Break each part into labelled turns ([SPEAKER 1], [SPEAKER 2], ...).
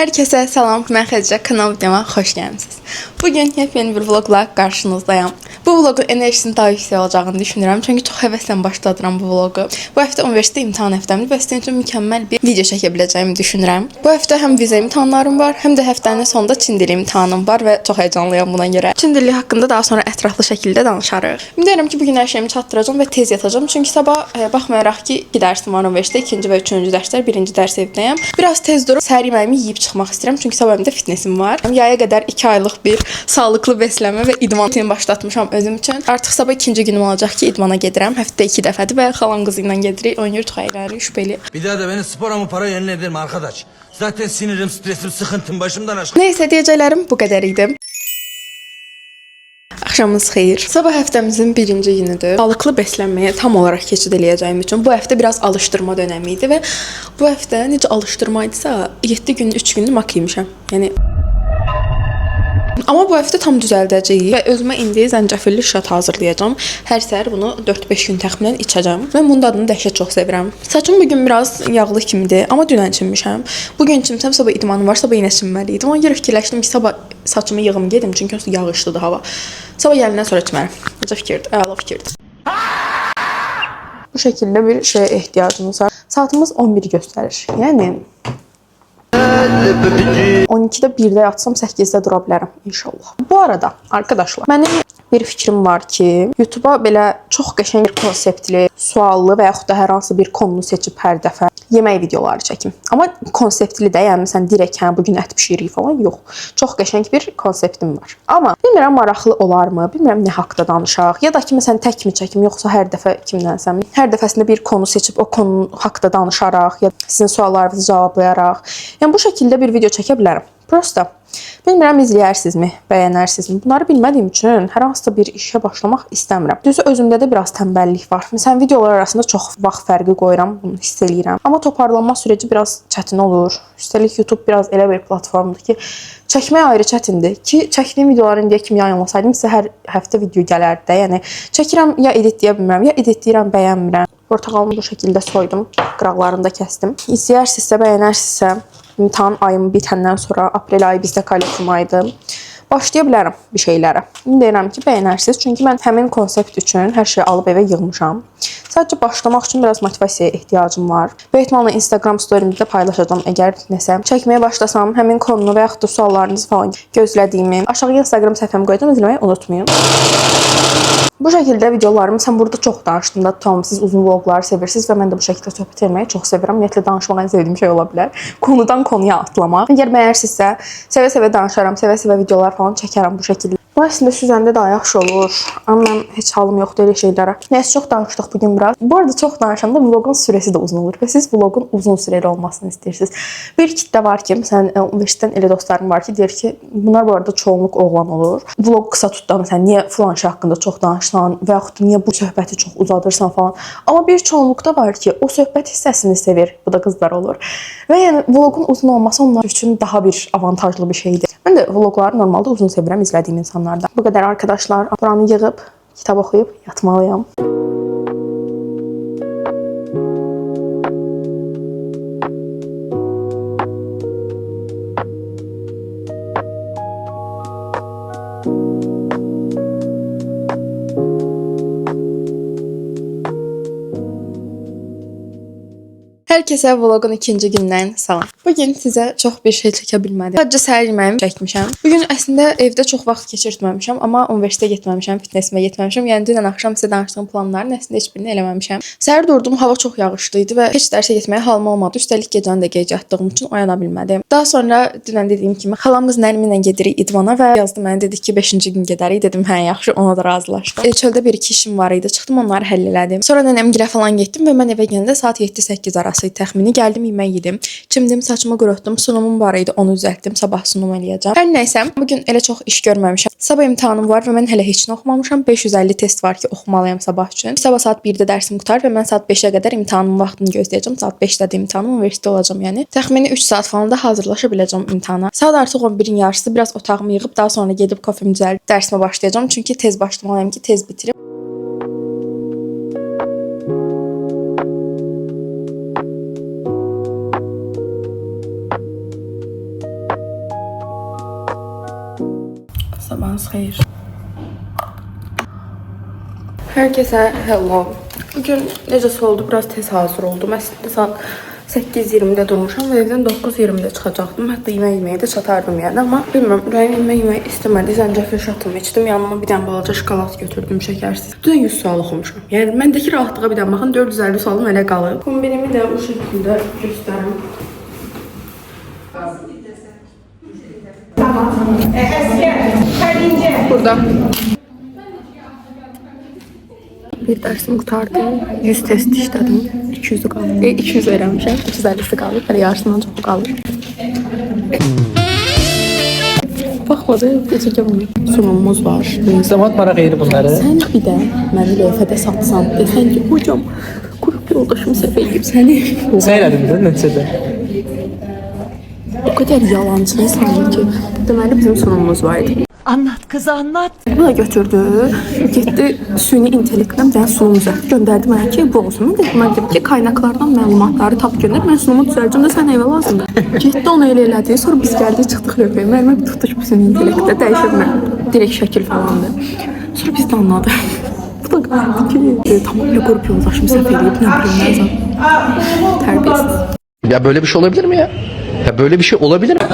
[SPEAKER 1] Herkese salam, mən Xədicə, kanal videoma xoş gəlmisiniz. Bugün yepyeni bir vlogla qarşınızdayım. Bu vlogun enerjisinin daha yüksək olacağını düşünürəm, çünki çox həvəslə başladıram bu vlogu. Bu həftə universitet imtahan həftəmdir və sizin üçün mükəmməl bir video çəkə biləcəyimi düşünürəm. Bu həftə həm viza imtahanlarım var, həm də həftənin sonunda Çin dili imtahanım var və çox həyecanlıyam buna görə. Çin dili haqqında daha sonra ətraflı şəkildə danışarıq. Ümid edirəm ki, bugün hər şeyimi çatdıracağam və tez yatacağam, çünki sabah baxmayaraq ki, 2 dərsim var universitetdə, 2-ci və 3-cü dərslər, 1-ci dərs evdəyəm. Biraz tez durub səhər yeməyimi yeyib çıxmaq istəyirəm, çünki sabah məndə fitnessim var. Yaya qədər 2 aylıq bir sağlıqlı besləmə və idman rutini başlatmışam özüm üçün. Artıq sabah 2-ci günüm olacaq ki, idmana gedirəm. Həftədə 2 dəfədir və xalam qızı ilə gedirik, oynayırıq, xəyirlərik, şübhəli.
[SPEAKER 2] Bir daha da beni spora mı para yönlendirme ederim arkadaş. Zaten sinirim, stresim, sıkıntım başımdan aşkın.
[SPEAKER 1] Neysə, deyəcəklərim bu qədər idi. Axşamınız xeyir. Sabah həftəmizin 1-ci günüdür. Sağlıqlı beslənməyə tam olaraq keçid eləyəcəyim üçün bu həftə biraz alışdırma dönəmi idi və bu həftə necə alışdırma idisə 7 gün, 3 günlük mak yemişəm. Yəni amma bu həftə tam düzəldəcəyik və özümə indi zəncəfilli şat hazırlayacağam. Hər səhər bunu 4-5 gün təxminən içəcəm. Mən bunun dadını dəhşət çox sevirəm. Saçım bugün biraz yağlı kimidir, amma dünən çinmişəm. Bugün çinsəm sabah idmanım var, sabah yenə çinməli idim. Ona görə fikirləşdim ki, sabah saçımı yığım gedim, çünki yağışlıdır hava. Sabah gələndən sonra çimərəm. Necə fikirdir? Əla fikirdir. Bu şəkildə bir şeyə ehtiyacımız var. Saatımız 11 göstərir. Yəni 12-də 1-də yatsam 8-də dura bilərəm inşallah. Bu arada arkadaşlar, mənim bir fikrim var ki, YouTube'a belə çox qəşəng bir konseptli, suallı və yaxud da hər hansı bir konunu seçib hər dəfə yemək videoları çəkim. Amma konseptli də, yəni məsələn direkt bu gün ət bişiririk falan yox. Çox qəşəng bir konseptim var. Amma bilmirəm maraqlı olarmı, bilmirəm nə haqqda danışaq, ya da ki məsələn tək mi çəkim, yoxsa hər dəfə kimdənsəm, hər dəfəsində bir konu seçib o konu haqqda danışaraq, ya sizin suallarınızı cavablayaraq, yəni bu şəkildə bir video çəkə bilərəm. Prosta bilmirəm izləyərsinizmi, bəyənərsinizmi? Bunları bilmədiyim üçün hər hansısa bir işə başlamaq istəmirəm. Düzü özümdə də biraz tənbəllik var. Məsələn videolar arasında çox vaxt fərqi qoyuram, bunu hiss eləyirəm. Amma toparlanma süreci biraz çətin olur. Üstəlik YouTube biraz elə bir platformdur ki, çəkmək ayrı çətindir ki, çəkdiyim videoları indiyə kimi yayınlasaydım sizə hər həftə video gələrdi də. Yəni çəkirəm, ya editləyə bilmirəm, ya editləyirəm, bəyənmirəm. Portağalımı bu şəkildə soydum, qıraqlarını da kəsdim. İzləyərsinizsə, bəyənərsinizsə, imtahan ayım bitəndən sonra aprel ayı bizdə kolleksiya ayıdır. Başlaya bilərəm bir şeylərə. İndi deyirəm ki, bəyənərsiniz. Çünki mən həmin konsept üçün hər şeyi alıb evə yığmışam. Sadəcə başlamaq üçün biraz motivasiyaya ehtiyacım var. Böyük ehtimalla Instagram storyimdə paylaşacağam. Əgər nəsə çəkməyə başlasam, həmin konunu və yaxud da suallarınızı falan gözlədiyimi aşağıya Instagram səhifəmi qoyacağam. İzləməyi unutmayın. Bu şəkildə videolarımı sən burada çox danışdım da, tamam siz uzun vlogları sevirsiniz və mən də bu şəkildə söhbət etməyi çox sevirəm. Ümumiyyətlə danışmaq ən sevdiyim şey ola bilər. Konudan konuya atlamaq. Əgər bəyənirsinizsə, sevə-sevə danışaram, sevə-sevə videolar falan çəkərəm bu şəkildə. Bu əslində süzəndə daha yaxşı olur. Amma mən heç halım yoxdur elə şeylərə. Nəysə çox danışdıq bugün biraz. Bu arada çox danışanda vlogun sürəsi də uzun olur və siz vlogun uzun sürəli olmasını istəyirsiniz. Bir kitlə var ki, məsələn universitetdən elə dostlarım var ki, deyir ki, bunlar bu arada çoğunluq oğlan olur. Vlog qısa tut da, məsələn niyə filan şey haqqında çox danışsan və yaxud niyə bu söhbəti çox uzadırsan falan. Amma bir çoğunluqda var ki, o söhbət hissəsini sevir. Bu da qızlar olur. Və yəni vlogun uzun olması onlar üçün daha bir avantajlı bir şeydir. Mən də vlogları normalda uzun sevirəm izlədiyim insanlardan. Bu qədər arkadaşlar. Buranı yığıb, kitab oxuyub yatmalıyam. Herkese vlogun 2-ci gündən salam. Bugün sizə çox bir şey çəkə bilmədim. Sadəcə səhər yeməyimi çəkmişəm. Bugün əslində evdə çox vaxt keçirtməmişəm, amma universitetə getməmişəm, fitnessimə getməmişəm. Yəni dünən axşam sizə danışdığım planların əslində heç birini eləməmişəm. Səhər durdum, hava çox yağışlı idi və heç dərsə getməyə halım olmadı. Üstəlik gecəni də gec yatdığım üçün oyana bilmədim. Daha sonra dünən dediyim kimi xalam qız Nərmin ilə gedirik idmana və yazdı mənə dedi ki, 5-ci gün gedərik. Dedim hə, yaxşı, ona da razılaşdım. Çöldə 1-2 işim var idi. Çıxdım, onları həll elədim. Sonra nənəmgilə falan getdim və mən evə gələndə saat 7-8 arası təxmini gəldim, yemək yedim. Çimdim, saçımı qurutdum, sunumum var idi, onu düzəltdim, sabah sunum eləyəcəm. Hər nəysə, bugün elə çox iş görməmişəm. Sabah imtahanım var və mən hələ heç nə oxumamışam. 550 test var ki, oxumalıyam sabah üçün. Sabah saat 1-də dərsim qutar və mən saat 5-ə qədər imtahanın vaxtını gözləyəcəm. Saat 5-də də imtahanım, universitetdə olacam yəni. Təxmini 3 saat falan da hazırlaşa biləcəm imtahana. Saat artıq 11-in yarısı, biraz otağımı yığıb daha sonra gedib kofemi düzəldib dərsimə başlayacağam. Çünki tez başlamalıyam ki, tez bitirim. Sabahınız xeyir. Herkese hello. Bugün necəsə oldu, biraz tez hazır oldum. Əslində saat 8:20-də durmuşam və evdən 9:20-də çıxacaqdım. Hətta yemək yeməyə də çatardım yəni. Amma bilmirəm, ürəyim yemək yemək istəmədi. Zəncəfil şatımı içdim. Yanıma bir dənə balaca şokolad götürdüm, şəkərsiz. Dünən 100 sual oxumuşam. Yəni məndəki rahatlığa bir dənə baxın, 450 sualım elə qalıb. Kombinimi də bu şəkildə göstərim. Burada. Bir dersim kurtardım. 100 test işledim. 200'ü kaldı. 200 vermişim. 250'si kaldı. Böyle yarısından çok kaldı. Bakmadı. Geçeceğim onu. Sunumumuz var.
[SPEAKER 3] Zaman para gayri bunları.
[SPEAKER 1] Sen bir də məni lövhədə satsan, desən ki, hocam, qrup yoldaşım səhv edib səni.
[SPEAKER 3] Sen elədin də nəticədə.
[SPEAKER 1] O kadar yalancı insanlar ki, deməli bizim sunumumuz var idi.
[SPEAKER 4] Anlat kız anlat.
[SPEAKER 1] Bu da götürdü, getdi süni intellektdən bir dənə sunum düzəltdi, göndərdi mənə ki, bu olsun. Mən dedim ki, qaynaqlardan məlumatları tap göndər, mən sunumu düzəltəcəm də sən evə lazımdır. Getdi onu elə elədi, sonra biz gəldik, çıxdıq lövhəyə, müəllimə bir tutduq bu süni intellektdə, dəyişirmə, direkt şəkil falandı. Sonra biz də anladıq. Bu da qaldı ki, tamamilə qrup yoldaşım səhv edib, nə bilim, nəzəm, tərbiyəsiz.
[SPEAKER 5] Ya böyle bir şey olabilir mi ya? Ya böyle bir şey olabilir mi?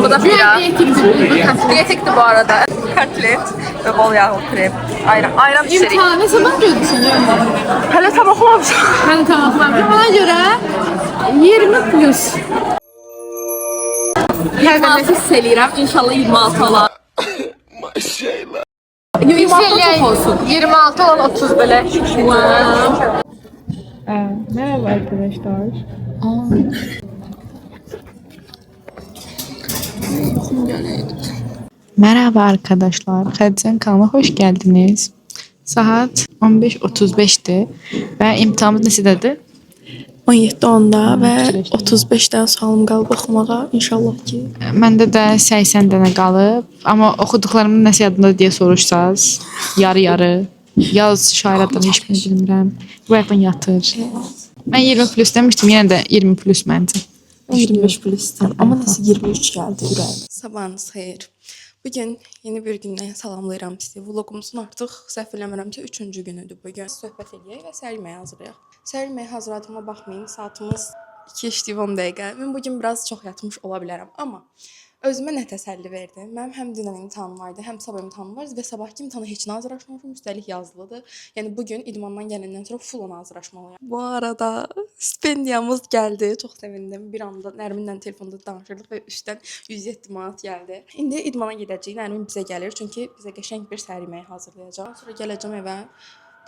[SPEAKER 1] Bu da pilav. Diyetikti bu arada. Katlet ve bol yağlı krem. Ayran içerik.
[SPEAKER 6] Ne zaman gördün
[SPEAKER 1] Hele tam okumamışım.
[SPEAKER 6] Ben tamamladım. Bana göre 20 plus.
[SPEAKER 1] 26 selirəm. İnşallah 26 olar.
[SPEAKER 6] Maşallah.
[SPEAKER 1] 26 çok olsun.
[SPEAKER 6] 26 olan 30 böyle.
[SPEAKER 7] Merhaba arkadaşlar. Merhaba arkadaşlar. Xədicənin kanalına hoş geldiniz. Saat 15:35'dir və imtahanımız neçədədir?
[SPEAKER 1] 17:10-da və 35-dən sualım qalıb oxumağa. İnşallah ki.
[SPEAKER 7] Məndə də 80 dənə qalıb. Amma oxuduqlarımın nəsə yadında deyə soruşsaz, yarı-yarı. Yaz şair adını heç bilmirəm. Bu yaxın yatır. Mən 20 plus demişdim, yenə də 20 plus məncə.
[SPEAKER 1] 25 plus'tan ama nasıl 23 geldi ürəyim. Sabahınız xeyir. Bugün yeni bir gündən salamlayıram sizi. Vlogumuzun artıq səhv eləmirəmsə 3-cü günüdür bugün. Söhbət eləyək və səhər yeməyi hazırlayaq. Səhər yeməyi hazırladığıma baxmayın. Saatımız 2 işləyib 10 dəqiqə. Mən bugün biraz çox yatmış ola bilərəm, amma özümə nə təsəlli verdi. Mənim həm dünən imtahanım vardı, həm sabah imtahanım var və sabahki imtahana heç nə hazırlaşmamışam, üstəlik yazılıdır. Yəni bugün idmandan gələndən sonra full ona hazırlaşmalıyam. Bu arada stipendiyamız gəldi. Çox sevindim. Bir anda Nərminlə telefonda danışırdıq və üstdən 107 manat gəldi. İndi idmana gedəcəyik. Nərmin bizə gəlir, çünki bizə qəşəng bir səhər yeməyi hazırlayacaq. Sonra gələcəm evə.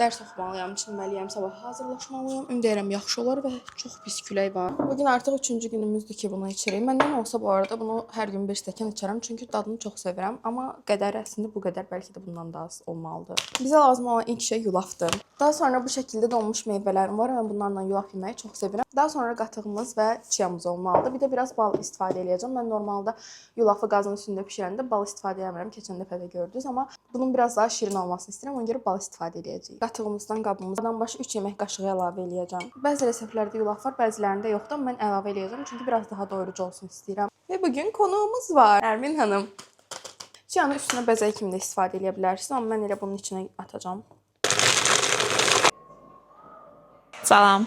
[SPEAKER 1] Dərs oxumalıyam, çinməliyəm, sabah hazırlaşmalıyam. Ümid edirəm yaxşı olar və çox pis külək var. Bugün artıq 3-cü günümüzdür ki, bunu içirik. Məndən olsa bu arada bunu hər gün bir stəkan içərəm, çünki dadını çox sevirəm. Amma qədər əslində bu qədər bəlkə də bundan da az olmalıdır. Bizə lazım olan ilk şey yulafdır. Daha sonra bu şəkildə donmuş meyvələrim var. Mən bunlarla yulaf yeməyi çox sevirəm. Daha sonra qatığımız və çiyamız olmalıdır. Bir də biraz bal istifadə edəcəm. Mən normalda yulafı qazın üstündə bişirəndə bal istifadə etmirəm. Keçən dəfə də gördünüz, amma bunun biraz daha şirin olmasını istəyirəm. Ona görə bal istifadə edəcəyik. Qatığımızdan qabımızdan başı 3 yemək qaşığı əlavə edəcəm. Bəzi reseptlərdə yulaf var, bəzilərində yoxdur. Mən əlavə edəcəm çünki biraz daha doyurucu olsun istəyirəm. Və bugün konuğumuz var. Nərmin xanım. Çiyanı üstünə bəzək kimi də istifadə edə bilərsiniz, amma mən elə bunun içinə atacağam.
[SPEAKER 8] Salam.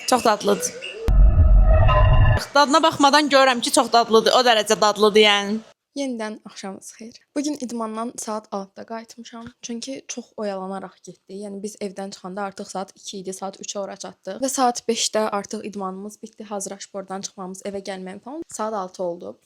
[SPEAKER 8] Çox dadlıdır. Dadına baxmadan görürəm ki, çox dadlıdır. O dərəcə dadlıdır yəni.
[SPEAKER 1] Yenidən axşamınız xeyir. Bugün idmandan saat 6-da qayıtmışam. Çünki çox oyalanaraq getdik. Yəni biz evdən çıxanda artıq saat 2 idi, saat 3-ə ora çatdıq və saat 5-də artıq idmanımız bitdi. Hazırlaşıb oradan çıxmamız, evə gəlməyim falan saat 6 oldu.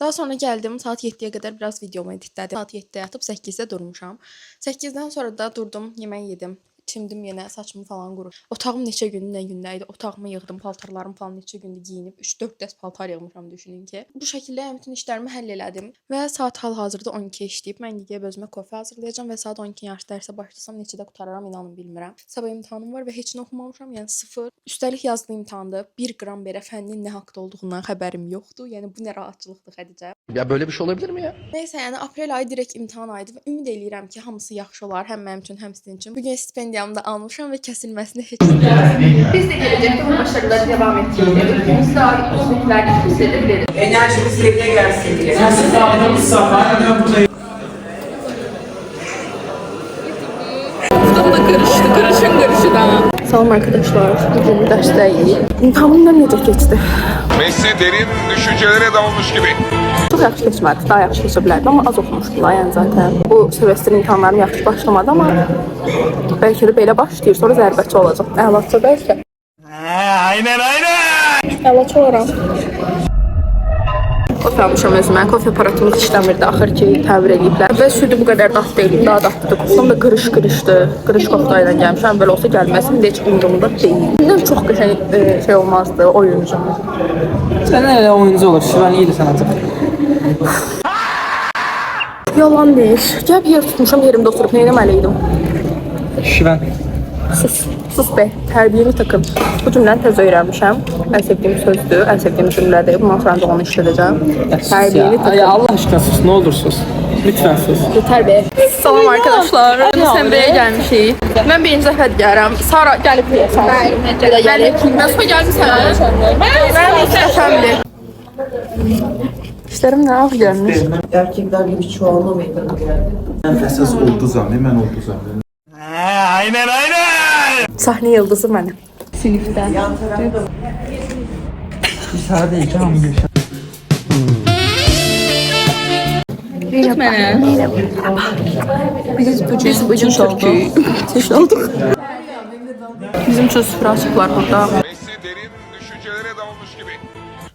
[SPEAKER 1] Daha sonra gəldim, saat 7-yə qədər biraz videomu editlədim. Saat 7-də yatıb 8-də durmuşam. 8-dən sonra da durdum, yemək yedim. Çimdim yenə, saçımı falan quru. Otağım neçə gündən gündə idi. Otağımı yığdım, paltarlarım falan neçə gündür geyinib 3-4 dəst paltar yığmışam düşünün ki. Bu şəkildə bütün işlərimi həll elədim və saat hal-hazırda 12 işləyib. Mən gedib özümə kofe hazırlayacağam və saat 12 yarış dərsə başlasam neçədə qutararam inanın bilmirəm. Sabah imtahanım var və heç nə oxumamışam, yəni 0. Üstəlik yazılı imtahandır. 1 qram belə fənnin nə haqqda olduğundan xəbərim yoxdur. Yəni bu nə rahatçılıqdır Xədicə.
[SPEAKER 5] Ya böyle bir şey olabilir mi ya?
[SPEAKER 1] Nəysə, yəni aprel ayı direkt imtahan ayıdı və ümid eləyirəm ki, hamısı yaxşı olar, həm mənim üçün, həm sizin üçün. Bugün stipendiyamı da almışam və kəsilməsini heç istəmirəm. Biz də gələcəkdə bu başarıları devam etdirdik. Biz də üstünlükləri hissedebiliriz.
[SPEAKER 9] Enerjimiz yerine gelsin diye.
[SPEAKER 1] Salam arkadaşlar. Bugün dərsdəyik. İmtahanım necə keçdi?
[SPEAKER 4] Messi derin düşüncelere dalmış gibi.
[SPEAKER 1] Çox yaxşı keçmədi. Daha yaxşı keçə bilərdi, amma az oxumuşdular yəni zaten. Bu semestr imtahanlarım yaxşı başlamadı, amma bəlkə də belə başlayır, sonra zərbəçi olacaq. Əlaçı bəlkə. Aynen. Əlaçı olaram. Kofe almışam özümə. Kofe aparatımız işləmirdi. Axır ki, təmir ediblər. Və südü bu qədər dad deyil. Daha dadlıdır. Qoxum da qırış-qırışdı. Qırış qoxtayla gəlmişəm. Belə olsa gəlməsin. İndi heç umurumda deyil. Bilməm, çox qəşəng şey olmazdı, oyuncu.
[SPEAKER 3] Sən elə oyuncu olur, şivən iyiydi sən acıq.
[SPEAKER 1] Yalan deyir. Gəb yer tutmuşam, yerimdə oturub. Nə etməliydim?
[SPEAKER 3] Şivən.
[SPEAKER 1] Sus be, tərbiyəni takın. Bu cümləni tez öyrənmişəm. Ən sevdiyim sözdür, ən sevdiyim cümlədir. Bundan sonra da onu işlədəcəm. Tərbiyəni takın.
[SPEAKER 3] Ya Allah aşkına sus, nə olursunuz. Lütfen sus.
[SPEAKER 1] Yeter be. Salam arkadaşlar. Sembrəyə gəlmişik. Mən birinci dəfə gəlirəm. Sara gəlib deyəsən. Belə gəlib. Mən sonra gəlmişsən. Mən ilk dəfəmdir. İşlərim nə ağ gəlmiş.
[SPEAKER 9] Erkekler gibi çoğalma meydana geldi. Esas oldu zanne, ben oldu zanne.
[SPEAKER 1] Sahne yıldızı mənim. Sinifdə.
[SPEAKER 3] Sadece canım yaşa.
[SPEAKER 1] Biz bugün Türk olduk. Bizim üçün sıfır açıqlar burada.
[SPEAKER 4] Messi derin düşüncelere dalmış gibi.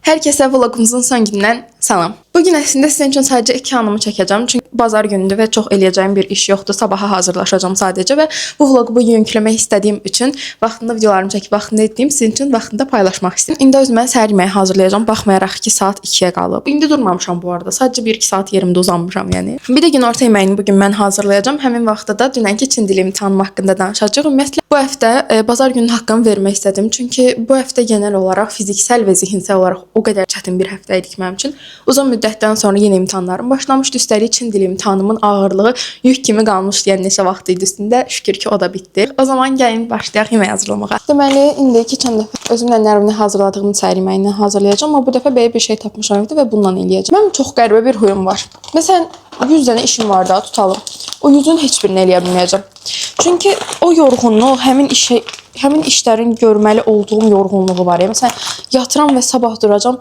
[SPEAKER 1] Hər kəsə vlogumuzun son gündən salam. Bugün əslində sizin üçün sadəcə 2 anımı çəkəcəm. Çünki bazar günüdür və çox eləyəcəyim bir iş yoxdur. Sabaha hazırlaşacağam sadəcə və bu vlogu bugün yükləmək istədiyim üçün vaxtında videolarımı çəkib vaxtında etdiyim sizin üçün vaxtında paylaşmaq istəyirəm. İndi özümə səhər yeməyi hazırlayacağam. Baxmayaraq ki, saat 2-yə qalıb. İndi durmamışam bu arada. Sadəcə 1-2 saat yerimdə uzanmışam yəni. Bir də günorta yeməyini bugün mən hazırlayacağım. Həmin vaxtda da dünənki Çin dili imtahanım haqqında danışacağıq. Ümumiyyətlə bu həftə bazar günü haqqımı vermək istədim. Çünki bu həftə genel olaraq fiziksel və zihinsel olaraq o qədər çətin bir həftə idi ki mənim üçün. Uzun müddətdən sonra yenə imtahanlarım başlamışdı. Üstəlik Çin dili imtahanımın ağırlığı yük kimi qalmışdı. Yəni neçə vaxt idi üstündə. Şükür ki, o da bitdi. O zaman gəlin başlayaq yemək hazırlamağa. Deməli, indi keçən dəfə özümlə nərimini hazırladığım səhər yeməyini hazırlayacağam, amma bu dəfə belə bir şey tapmışam evdə və bundan eləyəcəm. Mənim çox qəribə bir huyum var. Məsələn, 100 dənə işim var da, tutalım. O 100-ün heç birini eləyə bilməyəcəm. Çünki o yorğunluq, həmin işlərin görməli olduğum yorğunluğu var. Yəni, məsələn, yatıram və sabah duracam,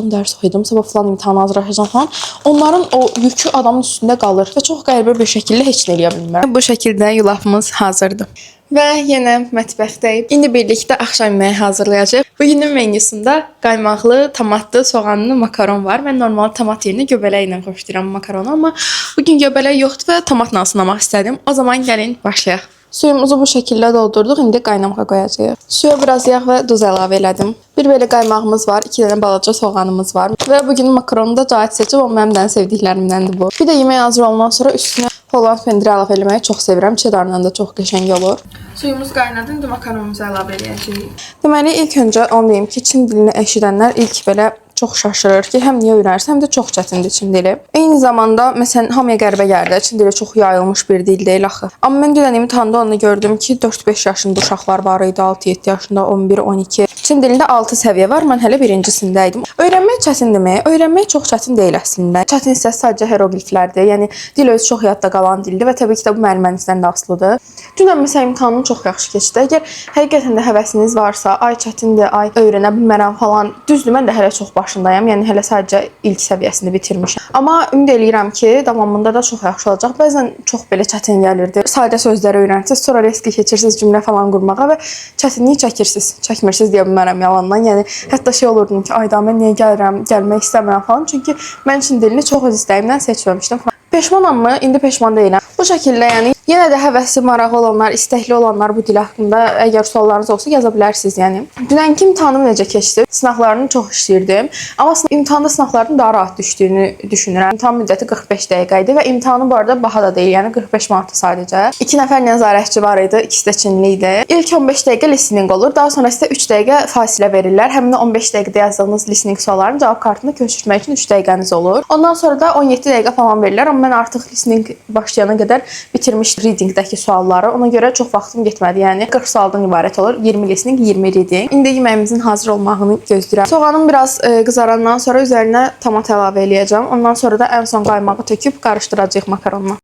[SPEAKER 1] dərs oxuyacam, sabah falan imtahan hazırlaşacam falan. Onların o yükü adamın üstündə qalır və çox qəribə bir şəkildə heç nə eləyə bilmirəm. Bu şəkildə yulafımız hazırdır. Və yenə mətbəxdəyik. İndi birlikdə axşam yeməyi hazırlayacağıq. Bugünün menyusunda qaymaqlı, tomatlı, soğanlı makaron var. Mən normal tomat yerinə göbələk ilə xoşlayıram makaronu, amma bugün göbələk yoxdur və tomatla sınamaq istədim. O zaman gəlin başlayaq. Suyumuzu bu şəkildə doldurduq. İndi qaynamağa qoyacağıq. Suya biraz yağ və duz əlavə elədim. Bir belə qaymağımız var, 2 dənə balaca soğanımız var. Və bugünün makaronu da Cahit seçib, o mənim də sevdiklərimdəndir bu. Bir də yemək hazır olandan sonra üstünə Holland pendiri əlavə eləməyi çox sevirəm. Cheddarla da çox qəşəng olur. Suyumuz qaynadı, indi makaronumuzu əlavə eləyəcəyik. Deməli, ilk öncə onu deyim ki, Çin dilini eşidənlər ilk belə çox şaşırır ki, həm niyə öyrənirsə, həm də çox çətindir Çin dili. Eyni zamanda, məsələn, hamıya qəribə gəlir də, Çin dili çox yayılmış bir dil deyil axı. Amma mən dünən imtahanda onu gördüm ki, 4-5 yaşında uşaqlar var idi, 6-7 yaşında, 11-12. Çin dilində 6 səviyyə var, mən hələ birincisində idim. Öyrənmək çətindirmi? Öyrənmək çox çətin deyil əslində. Çətin isə sadəcə hieroqliflərdir. Yəni dil öz çox yadda qalan dildir və təbii ki də bu müəllimənizdən də asılıdır. Dünən məsələn imtahanım çox yaxşı keçdi. Əgər həqiqətən də həvəsiniz varsa, ay çətindir, ay öyrənə bilmərəm falan. Düzdür, mən də hələ çox başındayam. Yəni hələ sadəcə ilk səviyyəsini bitirmişəm. Amma ümid eləyirəm ki, davamında da çox yaxşı olacaq. Bəzən çox belə çətin gəlirdi. Sadə sözləri öyrənirsiniz, sonra riski keçirsiniz cümlə falan qurmağa və çətinlik çəkmirsiniz deyə bilmərəm yalandan. Yəni hətta şey olurdum ki, ayda mən niyə gəlirəm, gəlmək istəmirəm falan. Çünki mən Çin dilini çox öz istəyimdən seçməmişdim. Peşmanammı? İndi peşman deyiləm. Bu şəkildə yəni yenə də həvəsi, marağı olanlar, istəkli olanlar bu dil haqqında əgər suallarınız olsa yaza bilərsiniz yəni. Dünənki imtahanım necə keçdi? Sınaqlarını çox işləyirdim. Amma imtahanda sınaqların daha rahat düşdüyünü düşünürəm. İmtahan müddəti 45 dəqiqə idi və imtahanı bu arada baha da deyil, yəni 45 manatdır sadəcə. 2 nəfər nəzarətçi var idi, ikisi də Çinli idi. İlk 15 dəqiqə listening olur, daha sonra isə 3 dəqiqə fasilə verirlər. Həmin 15 dəqiqədə yazdığınız listening suallarını cavab kartına köçürtmək üçün 3 dəqiqəniz olur. Ondan sonra da 17 dəqiqə falan verirlər, amma mən artıq listening başlayana qədər bitirmişdim readingdəki sualları. Ona görə çox vaxtım getmədi. Yəni 40 sualdan ibarət olur. 20 listening, 20 reading. İndi yeməyimizin hazır olmağını gözləyirəm. Soğanım biraz qızarandan sonra üzərinə tomat əlavə eləyəcəm. Ondan sonra da ən son qaymağı töküb qarışdıracağıq makaronla.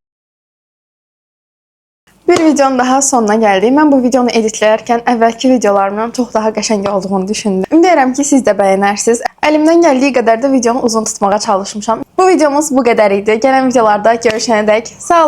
[SPEAKER 1] Bir videonun daha sonuna gəldik. Mən bu videonu editləyərkən əvvəlki videolarımdan çox daha qəşəng olduğunu düşündüm. Ümid edirəm ki, siz də bəyənərsiniz. Əlimdən gəldiyi qədər də videonu uzun tutmağa çalışmışam. Bu videomuz bu qədər idi. Gələn videolarda görüşənədək sağ olun.